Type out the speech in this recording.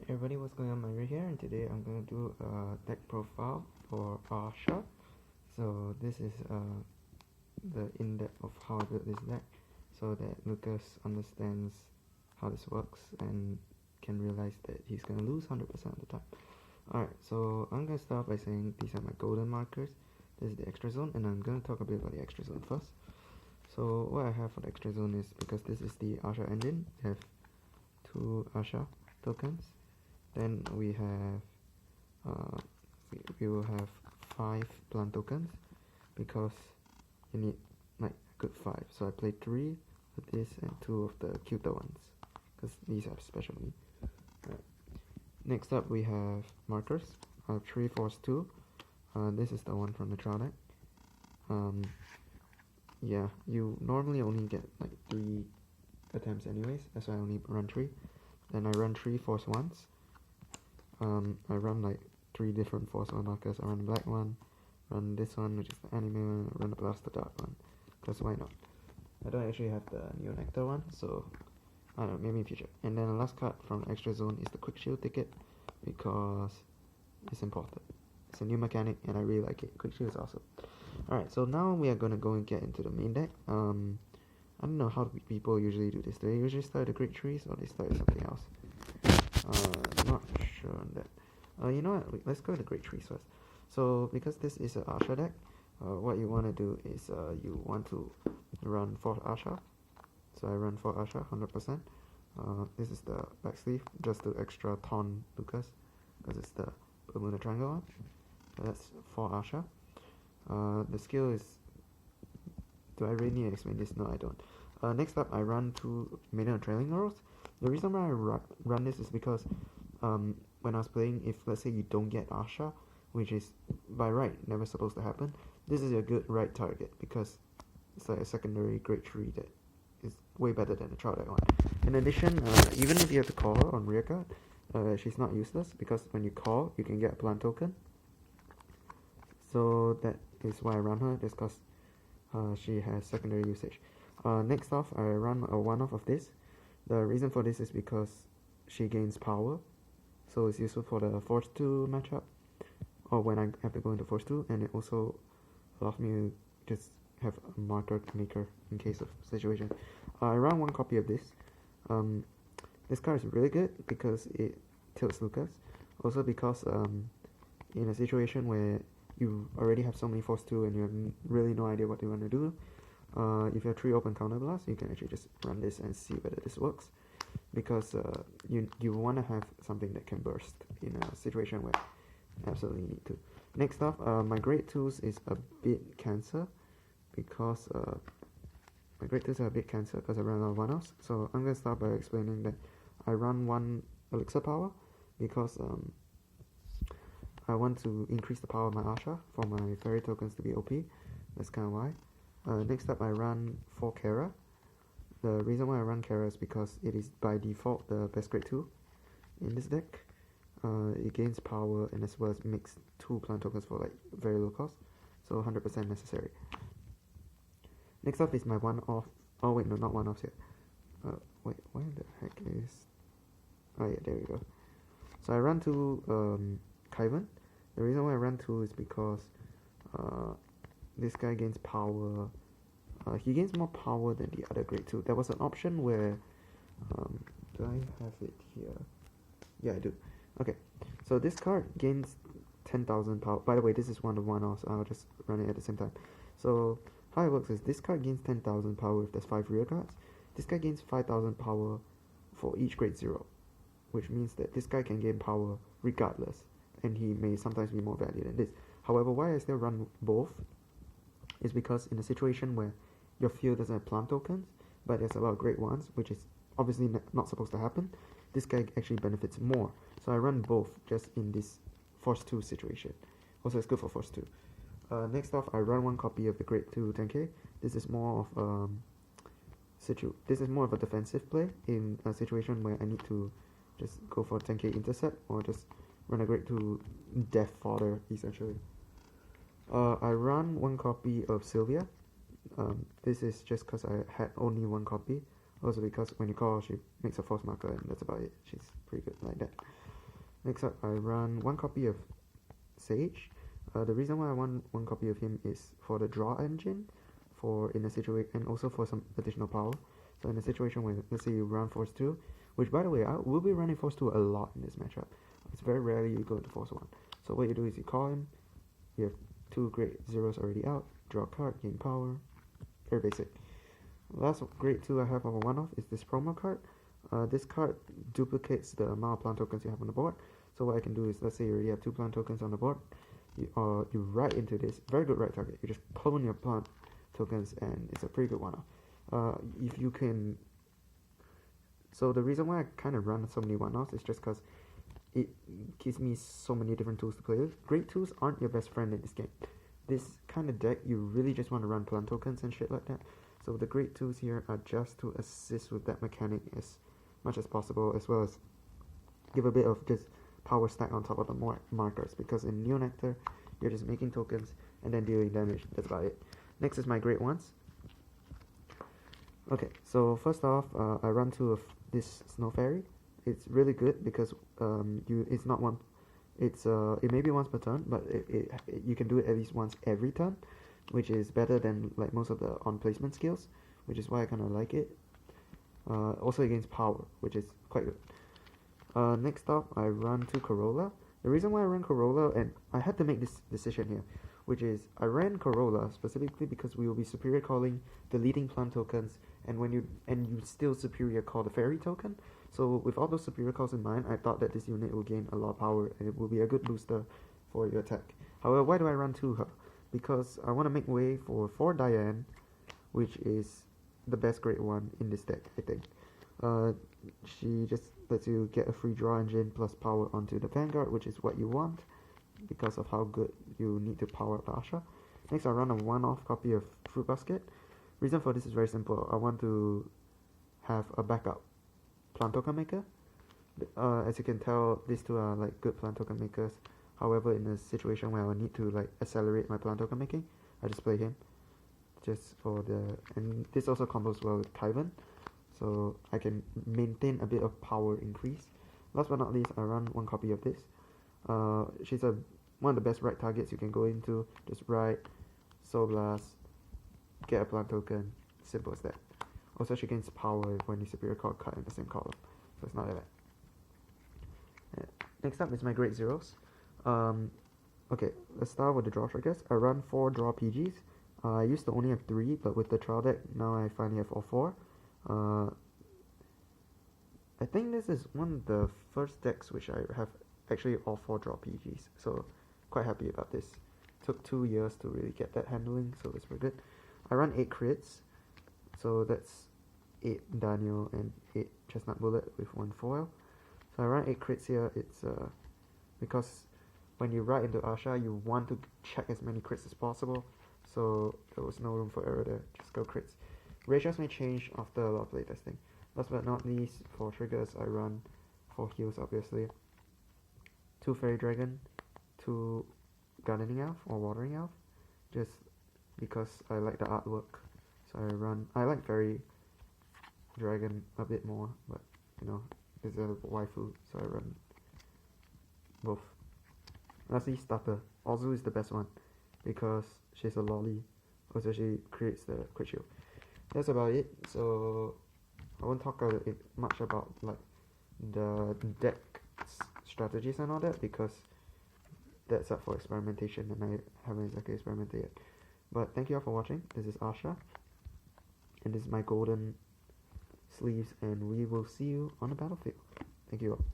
Everybody, what's going on? Mario here, and today I'm going to do a deck profile for Ahsha. So this is the in-depth of how I built this deck, so that Lucas understands how this works and can realize that he's going to lose 100% of the time. Alright, so I'm going to start by saying these are my golden markers. This is the extra zone, and I'm going to talk a bit about the extra zone first. So what I have for the extra zone is, because this is the Ahsha engine, I have 2 Ahsha tokens. Then we will have 5 plant tokens, because you need like a good 5. So I played 3 with this and 2 of the cuter ones, because these are special need. Right. Next up we have markers. I have 3 force 2. This is the one from the trial deck. Yeah, you normally only get like 3 attempts anyways, that's why I only run 3. Then I run 3 force 1s. I run like 3 different force 1 markers. I run the black one, run this one, which is the anime one, run the blaster dark one, because why not? I don't actually have the Neonectar one, so I don't know, maybe in future. And then the last card from the extra zone is the quick shield ticket, because it's important. It's a new mechanic and I really like it. Quick shield is awesome. Alright, so now we are gonna go and get into the main deck. I don't know how people usually do this. Do they usually start with the great trees, or they start with something else? Not sure on that. You know what? Let's go to the great trees first. So because this is an Ahsha deck, what you want to do is you want to run 4 Ahsha. So I run 4 Ahsha, 100%. This is the back sleeve, just to extra taunt Lucas, because it's the Bermuda Triangle one. So that's 4 Ahsha. The skill is... Do I really need to explain this? No, I don't. Next up, I run 2 Maiden of Trailing Arrows. The reason why I run this is because when I was playing, if let's say you don't get Ahsha, which is by right never supposed to happen, this is a good right target, because it's like a secondary grade 3 that is way better than the trial deck one. In addition, even if you have to call her on rear guard, she's not useless, because when you call, you can get a plant token. So that is why I run her, just because she has secondary usage. Next off, I run a 1-off of this. The reason for this is because she gains power, so it's useful for the force 2 matchup, or when I have to go into force 2, and it also allows me to just have a marker maker in case of situation. I run 1 copy of this. This card is really good because it tilts Lucas, also because in a situation where you already have so many force 2 and you have really no idea what you want to do, if you have 3 open counter blasts, you can actually just run this and see whether this works, because you want to have something that can burst in a situation where you absolutely need to. Next up, my grade 2s is a bit cancer, because my grade 2s are a bit cancer because I ran out of 1-offs. So I'm going to start by explaining that I run 1 elixir power, because I want to increase the power of my Ahsha for my fairy tokens to be OP. That's kind of why. Next up, I run 4 Kara. The reason why I run Kara is because it is by default the best grade 2 in this deck. It gains power, and as well as makes 2 plant tokens for like very low cost, so 100% necessary. Next up is my 1-off. Oh wait, no, not 1-offs yet. Wait, where the heck is... Oh yeah, there we go. So I run 2 Kyvan. The reason why I run 2 is because this guy gains power. He gains more power than the other grade 2. There was an option where... do I have it here? Yeah, I do. Okay, so this card gains 10,000 power. By the way, this is 1-of-1-offs, so I'll just run it at the same time. So how it works is, this card gains 10,000 power if there's 5 rear guards. This guy gains 5,000 power for each grade 0, which means that this guy can gain power regardless, and he may sometimes be more valued than this. However, why I still run both is because in a situation where your field doesn't have plant tokens, but there's a lot of grade 1s, which is obviously not supposed to happen, this guy actually benefits more. So I run both just in this force 2 situation. Also, it's good for force 2. Next off, I run 1 copy of the grade 2 10k. This is more of this is more of a defensive play in a situation where I need to just go for 10k intercept, or just run a grade 2 death fodder essentially. I run 1 copy of Sylvia. This is just because I had only 1 copy. Also because when you call, she makes a force marker, and that's about it. She's pretty good like that. Next up, I run one copy of Sage. The reason why I want one copy of him is for the draw engine, for in a situation, and also for some additional power. So in a situation where, let's say you run Force 2, which by the way, I will be running Force 2 a lot in this matchup. It's very rarely you go into Force 1. So what you do is you call him, you have 2 grade 0s already out, draw a card, gain power, very basic. Last grade 2 I have of a one-off is this promo card. This card duplicates the amount of plant tokens you have on the board. So what I can do is, let's say you already have 2 plant tokens on the board, you write into this, very good right target, you just clone your plant tokens and it's a pretty good one-off. If you can, so the reason why I kind of run so many one-offs is just because it gives me so many different tools to play with. Grade 2s aren't your best friend in this game. This kind of deck, you really just want to run plant tokens and shit like that. So the grade 2s here are just to assist with that mechanic as much as possible, as well as give a bit of just power stack on top of the markers, because in Neo Nectar you're just making tokens and then dealing damage. That's about it. Next is my grade 1s. Okay, so first off, I run 2 of this Snow Fairy. It's really good because it's not one. It may be once per turn, but you can do it at least once every turn, which is better than like most of the on placement skills, which is why I kind of like it. Also against power, which is quite good. Next up, I run 2 Corolla. The reason why I run Corolla, and I had to make this decision here, which is I ran Corolla specifically because we will be superior calling the leading plant tokens, and you still superior call the fairy token. So with all those superior calls in mind, I thought that this unit will gain a lot of power and it will be a good booster for your attack. However, why do I run 2 her? Because I want to make way for 4 Diane, which is the best grade 1 in this deck, I think. She just lets you get a free draw engine plus power onto the Vanguard, which is what you want because of how good you need to power up Ahsha. Next, I run a one-off copy of Fruit Basket. Reason for this is very simple. I want to have a backup plant token maker. As you can tell, these 2 are like good plant token makers. However, in a situation where I need to like accelerate my plant token making, I just play him just for the, and this also combos well with Kyvan, so I can maintain a bit of power increase. Last but not least, I run 1 copy of this. She's one of the best right targets you can go into. Just right, Soul Blast, get a plant token, simple as that. Also, she gains power when you superior card in the same column, so it's not that bad. Next up is my grade 0s. Okay, let's start with the draw triggers. I run 4 draw PGs. I used to only have 3, but with the trial deck, now I finally have all 4. I think this is one of the first decks which I have actually all 4 draw PGs, so quite happy about this. Took 2 years to really get that handling, so it's very good. I run 8 crits, so that's 8 Daniel and 8 Chestnut Bullet with 1 foil. So I run 8 crits here. It's because when you ride into Ahsha, you want to check as many crits as possible, so there was no room for error there. Just go crits. Ratios may change after a lot of playtesting. Last but not least, for triggers, I run 4 heals, obviously. 2 Fairy Dragon, 2 Gardening Elf or Watering Elf, just because I like the artwork. So I like Fairy Dragon a bit more, but you know, it's a waifu, so I run both. Lastly, Starter. Ozu is the best one because she's a lolly. Also, she creates the crit shield. That's about it. So I won't talk much about like the deck strategies and all that because that's up for experimentation and I haven't exactly experimented yet. But thank you all for watching. This is Ahsha, and this is my golden sleeves, and we will see you on the battlefield. Thank you all.